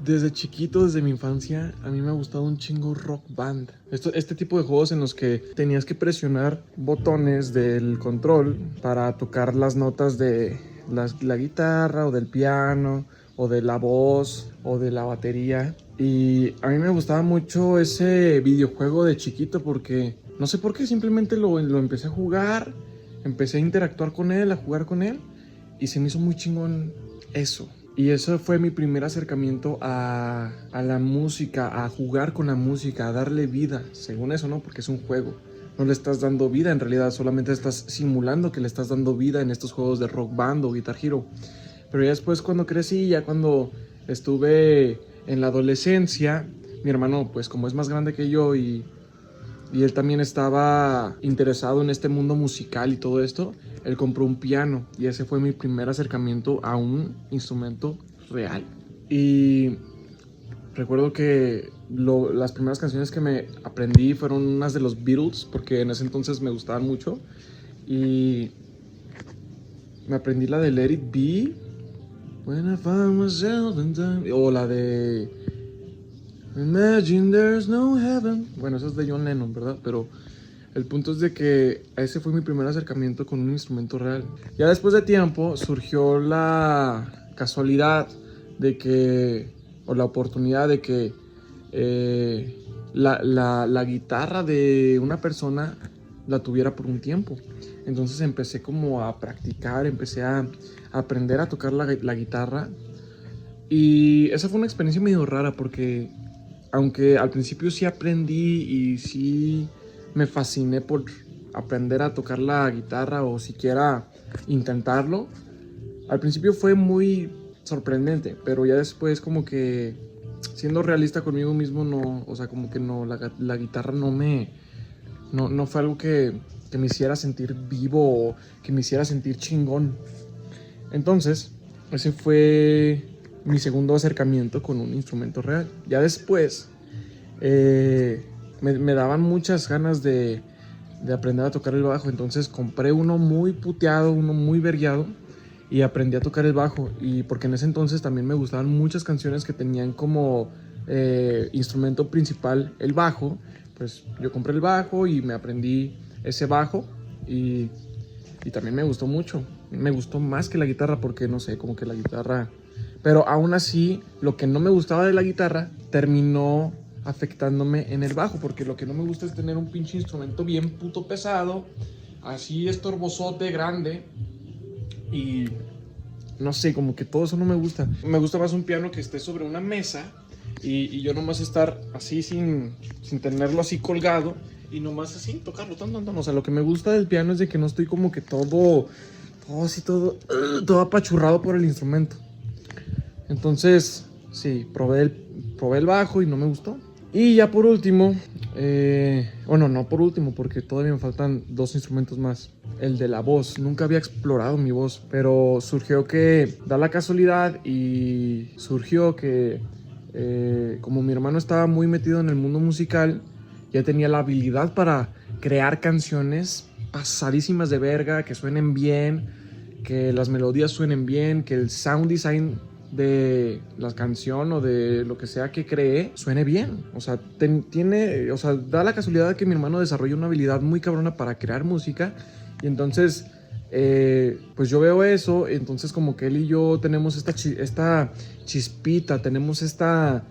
Desde chiquito, desde mi infancia, a mí me ha gustado un chingo Rock Band. Este tipo de juegos en los que tenías que presionar botones del control para tocar las notas de la guitarra o del piano o de la voz o de la batería. Y a mí me gustaba mucho ese videojuego de chiquito porque no sé por qué, simplemente lo empecé a jugar, empecé a interactuar con él, a jugar con él y se me hizo muy chingón eso. Y eso fue mi primer acercamiento a la música, a jugar con la música, a darle vida, según eso, ¿no? Porque es un juego. No le estás dando vida, en realidad solamente estás simulando que le estás dando vida en estos juegos de Rock Band o Guitar Hero. Pero ya después cuando crecí, ya cuando estuve en la adolescencia, mi hermano, pues como es más grande que yo y él también estaba interesado en este mundo musical y todo esto, él compró un piano y ese fue mi primer acercamiento a un instrumento real. Y recuerdo que las primeras canciones que me aprendí fueron unas de los Beatles, porque en ese entonces me gustaban mucho. Y me aprendí la de Let It Be, When I Found Myself in Time, o la de Imagine There's No Heaven. Bueno, esa es de John Lennon, ¿verdad? Pero el punto es de que ese fue mi primer acercamiento con un instrumento real. Ya después de tiempo surgió la casualidad de que, o la oportunidad de que la guitarra de una persona la tuviera por un tiempo. Entonces empecé como a practicar, empecé a aprender a tocar la guitarra. Y esa fue una experiencia medio rara porque aunque al principio sí aprendí y sí me fasciné por aprender a tocar la guitarra o siquiera intentarlo, al principio fue muy sorprendente, pero ya después como que siendo realista conmigo mismo no, o sea, como que no, la guitarra no fue algo que me hiciera sentir vivo o que me hiciera sentir chingón. Entonces, ese fue mi segundo acercamiento con un instrumento real. Ya después me daban muchas ganas de aprender a tocar el bajo, entonces compré uno muy puteado, uno muy vergueado y aprendí a tocar el bajo. Y porque en ese entonces también me gustaban muchas canciones que tenían como instrumento principal el bajo, pues yo compré el bajo y me aprendí ese bajo y también me gustó mucho. Me gustó más que la guitarra porque no sé, como que la guitarra... Pero aún así, lo que no me gustaba de la guitarra terminó afectándome en el bajo, porque lo que no me gusta es tener un pinche instrumento bien puto pesado, así estorbosote, grande, y no sé, como que todo eso no me gusta. Me gusta más un piano que esté sobre una mesa y yo nomás estar así sin tenerlo así colgado y nomás así tocarlo tan. O sea, lo que me gusta del piano es de que no estoy como que todo así, todo apachurrado por el instrumento. Entonces, sí, probé el bajo y no me gustó. Y ya por último, bueno, no por último, porque todavía me faltan dos instrumentos más. El de la voz, nunca había explorado mi voz, pero surgió que, da la casualidad y surgió que, como mi hermano estaba muy metido en el mundo musical, ya tenía la habilidad para crear canciones pasadísimas de verga, que suenen bien, que las melodías suenen bien, que el sound design de la canción o de lo que sea que cree suene bien. O sea, da la casualidad de que mi hermano desarrolla una habilidad muy cabrona para crear música. Y entonces, pues yo veo eso. Entonces, como que él y yo tenemos esta chispita, tenemos esta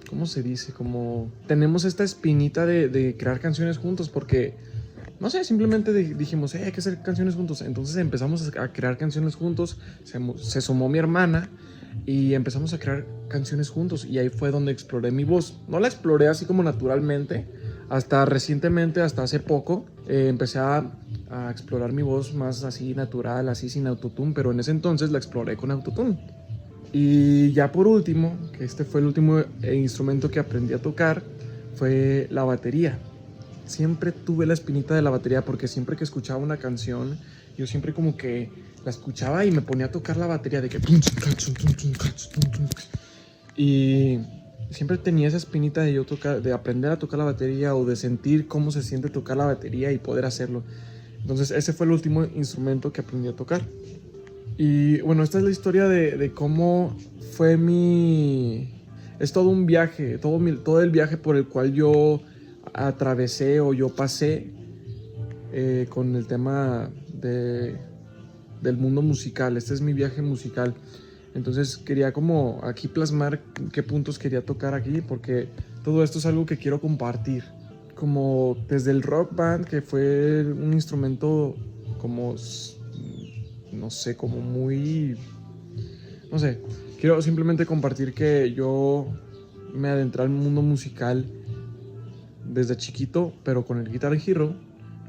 ¿cómo se dice? Como tenemos esta espinita de crear canciones juntos porque no sé, simplemente dijimos, hay que hacer canciones juntos. Entonces empezamos a crear canciones juntos, se sumó mi hermana y empezamos a crear canciones juntos. Y ahí fue donde exploré mi voz. No la exploré así como naturalmente, hasta recientemente, hasta hace poco, empecé a explorar mi voz más así natural, así sin autotune, pero en ese entonces la exploré con autotune. Y ya por último, que este fue el último instrumento que aprendí a tocar, fue la batería. Siempre tuve la espinita de la batería porque siempre que escuchaba una canción, yo siempre como que la escuchaba y me ponía a tocar la batería de que... Y siempre tenía esa espinita de yo tocar, de aprender a tocar la batería o de sentir cómo se siente tocar la batería y poder hacerlo. Entonces ese fue el último instrumento que aprendí a tocar. Y bueno, esta es la historia de cómo fue mi... Es todo un viaje, todo el viaje por el cual yo atravesé o yo pasé con el tema del mundo musical. Este es mi viaje musical. Entonces quería como aquí plasmar qué puntos quería tocar aquí, porque todo esto es algo que quiero compartir. Como desde el rock band, que fue un instrumento como, no sé, como muy... No sé, quiero simplemente compartir que yo me adentré al mundo musical desde chiquito, pero con el Guitar Hero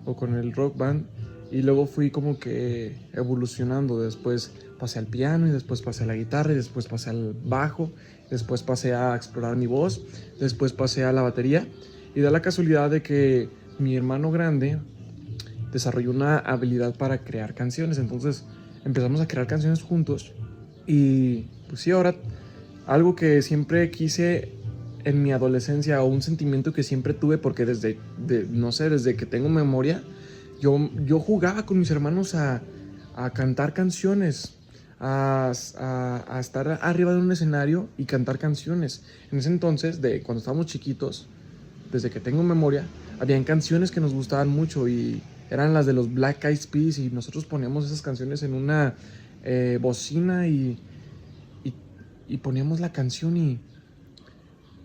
o con el Rock Band, y luego fui como que evolucionando. Después pasé al piano y después pasé a la guitarra y después pasé al bajo, después pasé a explorar mi voz, después pasé a la batería, y da la casualidad de que mi hermano grande desarrolló una habilidad para crear canciones. Entonces empezamos a crear canciones juntos y pues sí, ahora algo que siempre quise en mi adolescencia, o un sentimiento que siempre tuve, porque no sé, desde que tengo memoria, yo jugaba con mis hermanos a cantar canciones, a estar arriba de un escenario y cantar canciones. En ese entonces, cuando estábamos chiquitos, desde que tengo memoria, habían canciones que nos gustaban mucho y eran las de los Black Eyed Peas, y nosotros poníamos esas canciones en una bocina y poníamos la canción y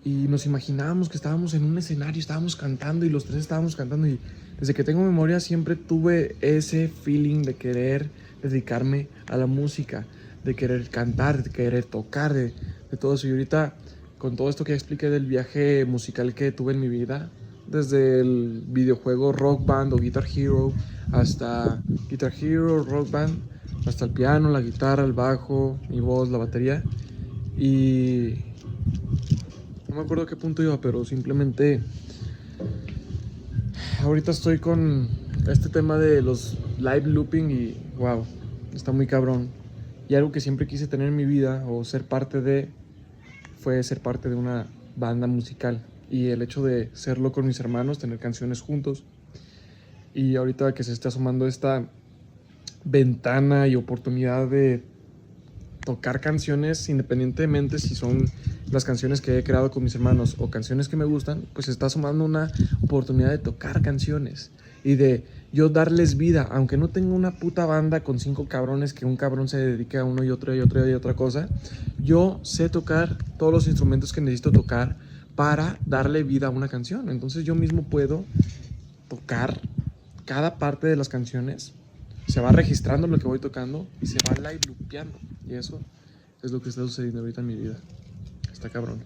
nos imaginábamos que estábamos en un escenario, estábamos cantando y los tres estábamos cantando, y desde que tengo memoria siempre tuve ese feeling de querer dedicarme a la música, de querer cantar, de querer tocar, de todo eso. Y ahorita, con todo esto que expliqué del viaje musical que tuve en mi vida, desde el videojuego Rock Band o Guitar Hero, hasta Guitar Hero, Rock Band, hasta el piano, la guitarra, el bajo, mi voz, la batería, y no me acuerdo a qué punto iba, pero simplemente ahorita estoy con este tema de los live looping y wow, está muy cabrón. Y algo que siempre quise tener en mi vida o ser parte de, fue ser parte de una banda musical. Y el hecho de serlo con mis hermanos, tener canciones juntos. Y ahorita que se está sumando esta ventana y oportunidad de tocar canciones, independientemente si son las canciones que he creado con mis hermanos o canciones que me gustan, pues se está sumando una oportunidad de tocar canciones y de yo darles vida, aunque no tenga una puta banda con 5 cabrones, que un cabrón se dedique a uno y otro y otra y otra cosa. Yo sé tocar todos los instrumentos que necesito tocar para darle vida a una canción. Entonces yo mismo puedo tocar cada parte de las canciones, se va registrando lo que voy tocando y se va live loopeando. Y eso es lo que está sucediendo ahorita en mi vida. Está cabrón.